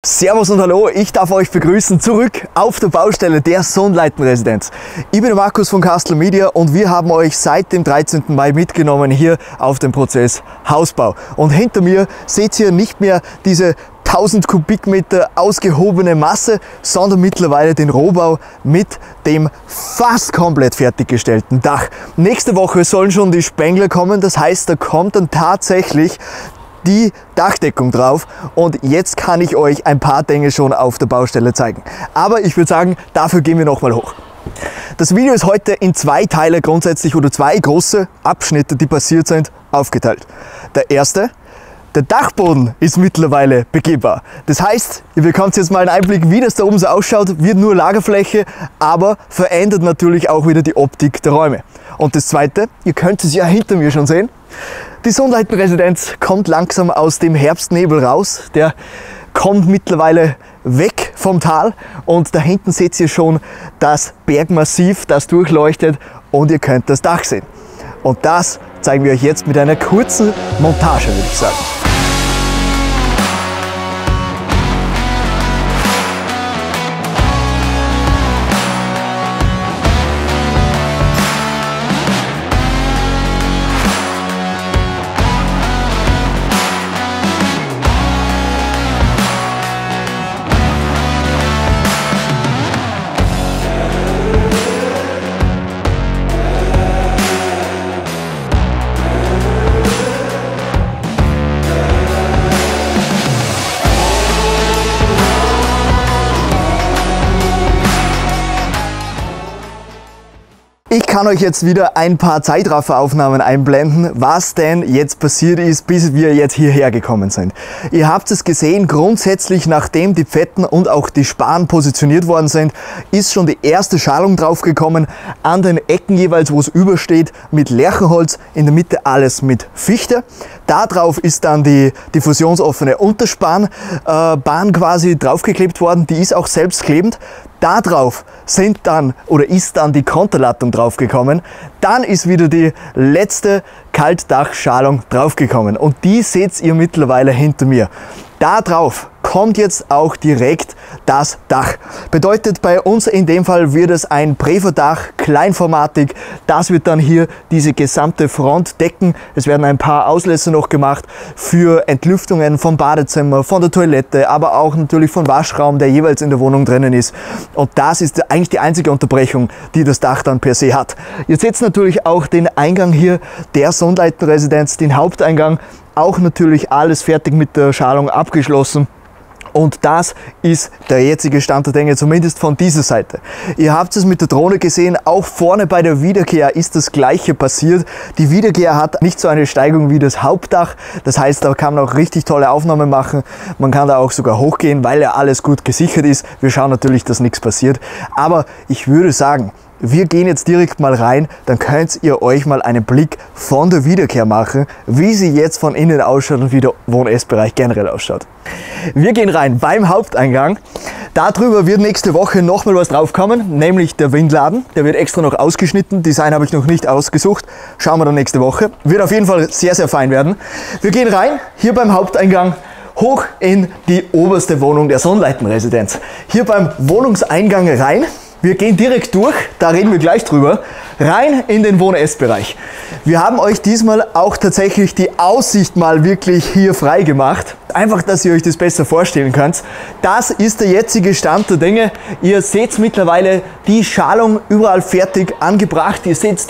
Servus und hallo, ich darf euch begrüßen zurück auf der Baustelle der Sonnleitenresidenz. Ich bin der Markus von Castle Media und wir haben euch seit dem 13. Mai mitgenommen hier auf den Prozess Hausbau. Und hinter mir seht ihr nicht mehr diese 1000 Kubikmeter ausgehobene Masse, sondern mittlerweile den Rohbau mit dem fast komplett fertiggestellten Dach. Nächste Woche sollen schon die Spengler kommen, das heißt, da kommt dann tatsächlich die Dachdeckung drauf und jetzt kann ich euch ein paar Dinge schon auf der Baustelle zeigen. Aber ich würde sagen, dafür gehen wir nochmal hoch. Das Video ist heute in zwei Teile grundsätzlich oder zwei große Abschnitte, die passiert sind, aufgeteilt. Der erste: der Dachboden ist mittlerweile begehbar. Das heißt, ihr bekommt jetzt mal einen Einblick, wie das da oben so ausschaut. Wird nur Lagerfläche, aber verändert natürlich auch wieder die Optik der Räume. Und das zweite, ihr könnt es ja hinter mir schon sehen, die Sonnleitenresidenz kommt langsam aus dem Herbstnebel raus. Der kommt mittlerweile weg vom Tal und da hinten seht ihr schon das Bergmassiv, das durchleuchtet und ihr könnt das Dach sehen. Und das zeigen wir euch jetzt mit einer kurzen Montage, würde ich sagen. Ich kann euch jetzt wieder ein paar Zeitrafferaufnahmen einblenden, was denn jetzt passiert ist, bis wir jetzt hierher gekommen sind. Ihr habt es gesehen, grundsätzlich nachdem die Pfetten und auch die Span positioniert worden sind, ist schon die erste Schalung drauf gekommen. An den Ecken jeweils, wo es übersteht, mit Lärchenholz, in der Mitte alles mit Fichte. Da drauf ist dann die diffusionsoffene Unterspan Bahn quasi draufgeklebt worden, die ist auch selbstklebend. Da drauf sind dann oder ist dann die Konterlattung draufgekommen. Dann ist wieder die letzte Kaltdachschalung draufgekommen und die seht ihr mittlerweile hinter mir. Da drauf kommt jetzt auch direkt das Dach. Bedeutet, bei uns in dem Fall wird es ein Präverdach, kleinformatig. Das wird dann hier diese gesamte Front decken. Es werden ein paar Auslässe noch gemacht für Entlüftungen vom Badezimmer, von der Toilette, aber auch natürlich vom Waschraum, der jeweils in der Wohnung drinnen ist. Und das ist eigentlich die einzige Unterbrechung, die das Dach dann per se hat. Ihr seht natürlich auch den Eingang hier der Sonnleitenresidenz, den Haupteingang. Auch natürlich alles fertig mit der Schalung abgeschlossen. Und das ist der jetzige Stand der Dinge, zumindest von dieser Seite. Ihr habt es mit der Drohne gesehen, auch vorne bei der Wiederkehr ist das Gleiche passiert. Die Wiederkehr hat nicht so eine Steigung wie das Hauptdach. Das heißt, da kann man auch richtig tolle Aufnahmen machen. Man kann da auch sogar hochgehen, weil ja alles gut gesichert ist. Wir schauen natürlich, dass nichts passiert. Aber ich würde sagen, wir gehen jetzt direkt mal rein, dann könnt ihr euch mal einen Blick von der Wiederkehr machen, wie sie jetzt von innen ausschaut und wie der Wohn-Essbereich generell ausschaut. Wir gehen rein beim Haupteingang. Darüber wird nächste Woche nochmal was draufkommen, nämlich der Windladen. Der wird extra noch ausgeschnitten, Design habe ich noch nicht ausgesucht. Schauen wir dann nächste Woche. Wird auf jeden Fall sehr, sehr fein werden. Wir gehen rein, hier beim Haupteingang, hoch in die oberste Wohnung der Sonnleitenresidenz. Hier beim Wohnungseingang rein. Wir gehen direkt durch, da reden wir gleich drüber, rein in den Wohn-Ess-Bereich. Wir haben euch diesmal auch tatsächlich die Aussicht mal wirklich hier frei gemacht. Einfach, dass ihr euch das besser vorstellen könnt. Das ist der jetzige Stand der Dinge. Ihr seht mittlerweile die Schalung überall fertig angebracht. Ihr seht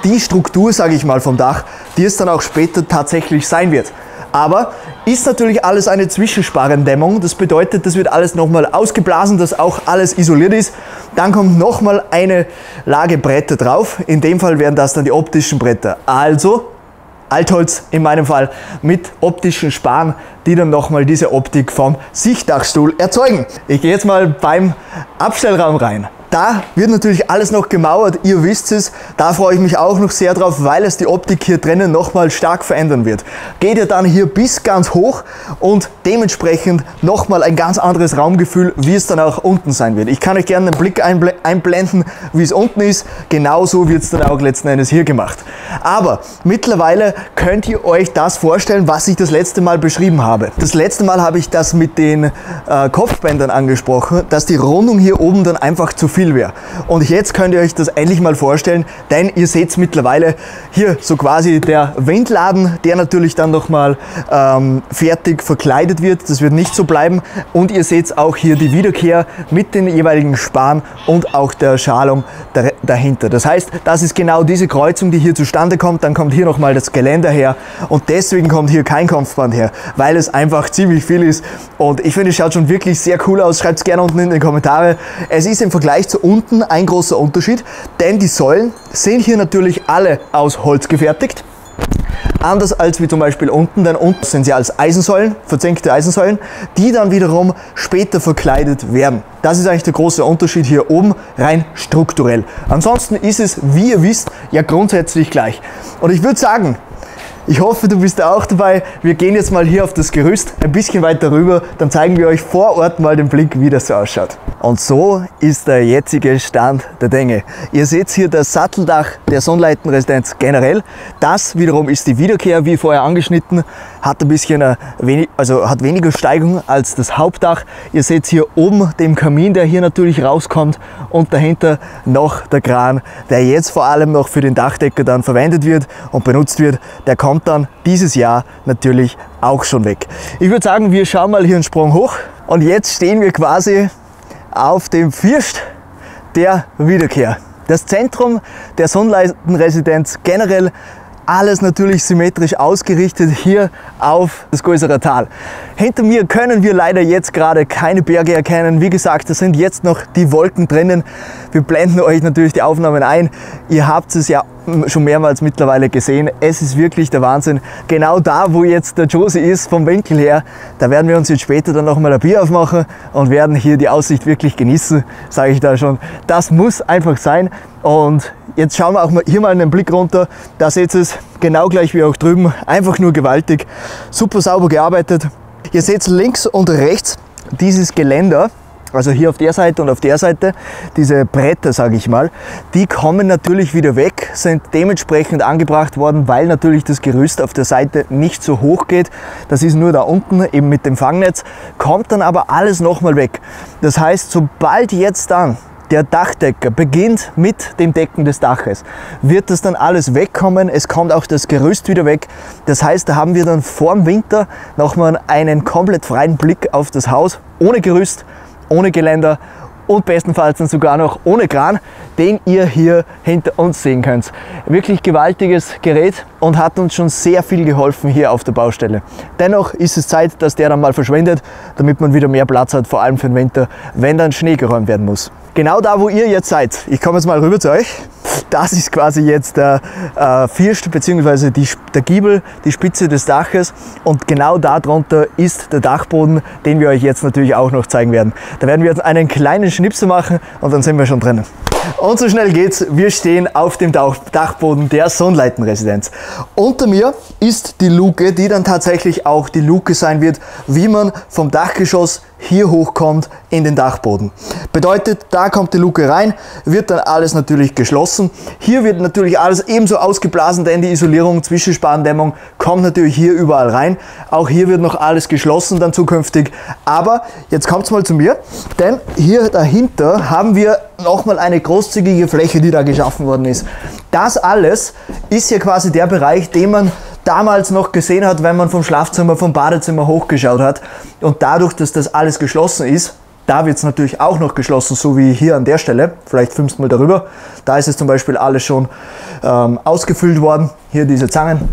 die Struktur, sage ich mal, vom Dach, die es dann auch später tatsächlich sein wird. Aber ist natürlich alles eine Zwischensparrendämmung. Das bedeutet, das wird alles nochmal ausgeblasen, dass auch alles isoliert ist. Dann kommt nochmal eine Lage Bretter drauf. In dem Fall wären das dann die optischen Bretter. Also Altholz in meinem Fall mit optischen Span, die dann nochmal diese Optik vom Sichtdachstuhl erzeugen. Ich gehe jetzt mal beim Abstellraum rein. Da wird natürlich alles noch gemauert, ihr wisst es, da freue ich mich auch noch sehr drauf, weil es die Optik hier drinnen nochmal stark verändern wird. Geht ihr dann hier bis ganz hoch und dementsprechend nochmal ein ganz anderes Raumgefühl, wie es dann auch unten sein wird. Ich kann euch gerne einen Blick einblenden, wie es unten ist, genauso wird es dann auch letzten Endes hier gemacht. Aber mittlerweile könnt ihr euch das vorstellen, was ich das letzte Mal beschrieben habe. Das letzte Mal habe ich das mit den Kopfbändern angesprochen, dass die Rundung hier oben dann einfach zu viel wäre. Und jetzt könnt ihr euch das endlich mal vorstellen, denn ihr seht mittlerweile hier so quasi der Windladen, der natürlich dann nochmal fertig verkleidet wird. Das wird nicht so bleiben. Und ihr seht auch hier die Wiederkehr mit den jeweiligen Span und auch der Schalung dahinter. Das heißt, das ist genau diese Kreuzung, die hier zustande kommt. Dann kommt hier nochmal das Geländer her und deswegen kommt hier kein Kopfband her, weil es einfach ziemlich viel ist. Und ich finde, es schaut schon wirklich sehr cool aus. Schreibt es gerne unten in die Kommentare. Es ist im Vergleich zu unten ein großer Unterschied, denn die Säulen sind hier natürlich alle aus Holz gefertigt. Anders als wie zum Beispiel unten, denn unten sind sie als Eisensäulen, verzinkte Eisensäulen, die dann wiederum später verkleidet werden. Das ist eigentlich der große Unterschied hier oben, rein strukturell. Ansonsten ist es, wie ihr wisst, ja grundsätzlich gleich. Und ich würde sagen, ich hoffe, du bist auch dabei. Wir gehen jetzt mal hier auf das Gerüst, ein bisschen weiter rüber, dann zeigen wir euch vor Ort mal den Blick, wie das so ausschaut. Und so ist der jetzige Stand der Dinge. Ihr seht hier das Satteldach der Sonnleitenresidenz generell. Das wiederum ist die Wiederkehr, wie vorher angeschnitten, hat ein bisschen hat weniger Steigung als das Hauptdach. Ihr seht hier oben den Kamin, der hier natürlich rauskommt und dahinter noch der Kran, der jetzt vor allem noch für den Dachdecker dann verwendet wird und benutzt wird. Der kommt dann dieses Jahr natürlich auch schon weg. Ich würde sagen, wir schauen mal hier einen Sprung hoch und jetzt stehen wir quasi auf dem First der Wiederkehr. Das Zentrum der Sonnleitenresidenz generell, alles natürlich symmetrisch ausgerichtet hier auf das Geuserer Tal. Hinter mir können wir leider jetzt gerade keine Berge erkennen. Wie gesagt, da sind jetzt noch die Wolken drinnen. Wir blenden euch natürlich die Aufnahmen ein. Ihr habt es ja schon mehrmals mittlerweile gesehen. Es ist wirklich der Wahnsinn. Genau da, wo jetzt der Josi ist, vom Winkel her, da werden wir uns jetzt später dann noch mal ein Bier aufmachen und werden hier die Aussicht wirklich genießen, sage ich da schon. Das muss einfach sein. Und jetzt schauen wir auch mal hier mal einen Blick runter. Da seht ihr es genau gleich wie auch drüben. Einfach nur gewaltig. Super sauber gearbeitet. Ihr seht links und rechts dieses Geländer. Also hier auf der Seite und auf der Seite, diese Bretter, sage ich mal, die kommen natürlich wieder weg, sind dementsprechend angebracht worden, weil natürlich das Gerüst auf der Seite nicht so hoch geht. Das ist nur da unten, eben mit dem Fangnetz, kommt dann aber alles nochmal weg. Das heißt, sobald jetzt dann der Dachdecker beginnt mit dem Decken des Daches, wird das dann alles wegkommen. Es kommt auch das Gerüst wieder weg. Das heißt, da haben wir dann vor dem Winter nochmal einen komplett freien Blick auf das Haus, ohne Gerüst, ohne Geländer und bestenfalls dann sogar noch ohne Kran, den ihr hier hinter uns sehen könnt. Wirklich gewaltiges Gerät und hat uns schon sehr viel geholfen hier auf der Baustelle. Dennoch ist es Zeit, dass der dann mal verschwindet, damit man wieder mehr Platz hat, vor allem für den Winter, wenn dann Schnee geräumt werden muss. Genau da, wo ihr jetzt seid, ich komme jetzt mal rüber zu euch, das ist quasi jetzt der First bzw. der Giebel, die Spitze des Daches und genau darunter ist der Dachboden, den wir euch jetzt natürlich auch noch zeigen werden. Da werden wir jetzt einen kleinen Schnipsel machen und dann sind wir schon drinnen. Und so schnell geht's, wir stehen auf dem Dachboden der Sonnleitenresidenz. Unter mir ist die Luke, die dann tatsächlich auch die Luke sein wird, wie man vom Dachgeschoss hier hochkommt in den Dachboden. Bedeutet, da kommt die Luke rein, wird dann alles natürlich geschlossen. Hier wird natürlich alles ebenso ausgeblasen, denn die Isolierung, Zwischenspandämmung kommt natürlich hier überall rein. Auch hier wird noch alles geschlossen dann zukünftig. Aber jetzt kommt es mal zu mir, denn hier dahinter haben wir nochmal eine großzügige Fläche, die da geschaffen worden ist. Das alles ist ja quasi der Bereich, den man damals noch gesehen hat, wenn man vom Schlafzimmer, vom Badezimmer hochgeschaut hat. Und dadurch, dass das alles geschlossen ist, da wird es natürlich auch noch geschlossen, so wie hier an der Stelle. Vielleicht filmst du mal darüber. Da ist es zum Beispiel alles schon ausgefüllt worden. Hier diese Zangen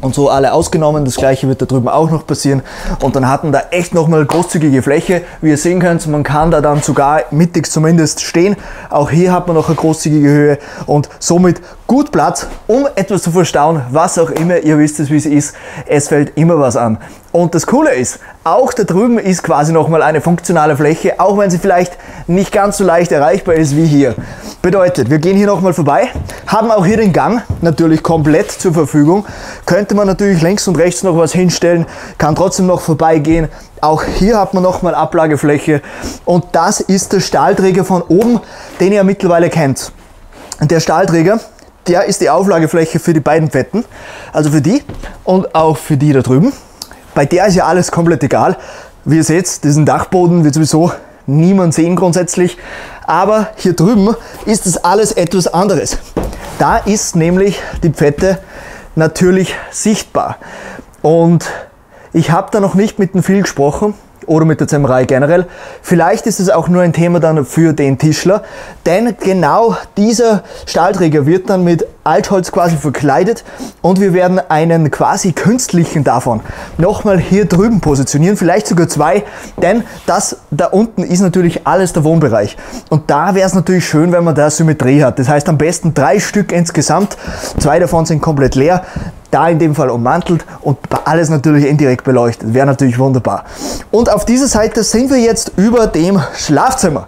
und so alle ausgenommen. Das gleiche wird da drüben auch noch passieren. Und dann hatten da echt nochmal großzügige Fläche. Wie ihr sehen könnt, man kann da dann sogar mittig zumindest stehen. Auch hier hat man noch eine großzügige Höhe und somit gut Platz, um etwas zu verstauen, was auch immer. Ihr wisst es, wie es ist. Es fällt immer was an. Und das Coole ist, auch da drüben ist quasi nochmal eine funktionale Fläche, auch wenn sie vielleicht nicht ganz so leicht erreichbar ist wie hier. Bedeutet, wir gehen hier nochmal vorbei, haben auch hier den Gang natürlich komplett zur Verfügung. Könnte man natürlich links und rechts noch was hinstellen, kann trotzdem noch vorbeigehen. Auch hier hat man nochmal Ablagefläche und das ist der Stahlträger von oben, den ihr mittlerweile kennt. Der Stahlträger, der ist die Auflagefläche für die beiden Fetten, also für die und auch für die da drüben. Bei der ist ja alles komplett egal. Wie ihr seht, diesen Dachboden wird sowieso niemand sehen grundsätzlich, aber hier drüben ist das alles etwas anderes. Da ist nämlich die Pfette natürlich sichtbar und ich habe da noch nicht mit dem Phil gesprochen oder mit der Zimmerei generell. Vielleicht ist es auch nur ein Thema dann für den Tischler, denn genau dieser Stahlträger wird dann mit Altholz quasi verkleidet und wir werden einen quasi künstlichen davon nochmal hier drüben positionieren, vielleicht sogar zwei, denn das da unten ist natürlich alles der Wohnbereich und da wäre es natürlich schön, wenn man da Symmetrie hat. Das heißt am besten 3 Stück insgesamt, 2 davon sind komplett leer, da in dem Fall ummantelt und alles natürlich indirekt beleuchtet. Wäre natürlich wunderbar. Und auf dieser Seite sind wir jetzt über dem Schlafzimmer.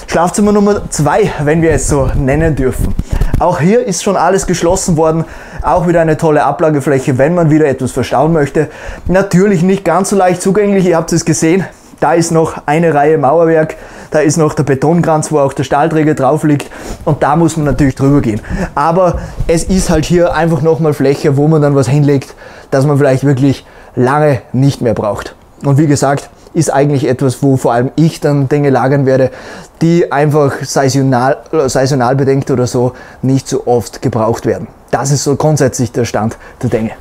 Schlafzimmer Nummer 2, wenn wir es so nennen dürfen. Auch hier ist schon alles geschlossen worden. Auch wieder eine tolle Ablagefläche, wenn man wieder etwas verstauen möchte. Natürlich nicht ganz so leicht zugänglich, ihr habt es gesehen. Da ist noch eine Reihe Mauerwerk, da ist noch der Betonkranz, wo auch der Stahlträger drauf liegt und da muss man natürlich drüber gehen. Aber es ist halt hier einfach nochmal Fläche, wo man dann was hinlegt, das man vielleicht wirklich lange nicht mehr braucht. Und wie gesagt, ist eigentlich etwas, wo vor allem ich dann Dinge lagern werde, die einfach saisonal bedingt oder so nicht so oft gebraucht werden. Das ist so grundsätzlich der Stand der Dinge.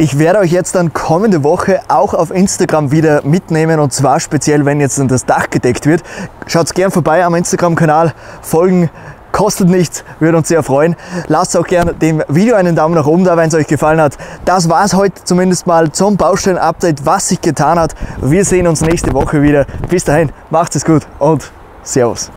Ich werde euch jetzt dann kommende Woche auch auf Instagram wieder mitnehmen und zwar speziell, wenn jetzt dann das Dach gedeckt wird. Schaut gern vorbei am Instagram-Kanal, folgen, kostet nichts, würde uns sehr freuen. Lasst auch gerne dem Video einen Daumen nach oben da, wenn es euch gefallen hat. Das war es heute zumindest mal zum Baustellen-Update, was sich getan hat. Wir sehen uns nächste Woche wieder. Bis dahin, macht es gut und Servus.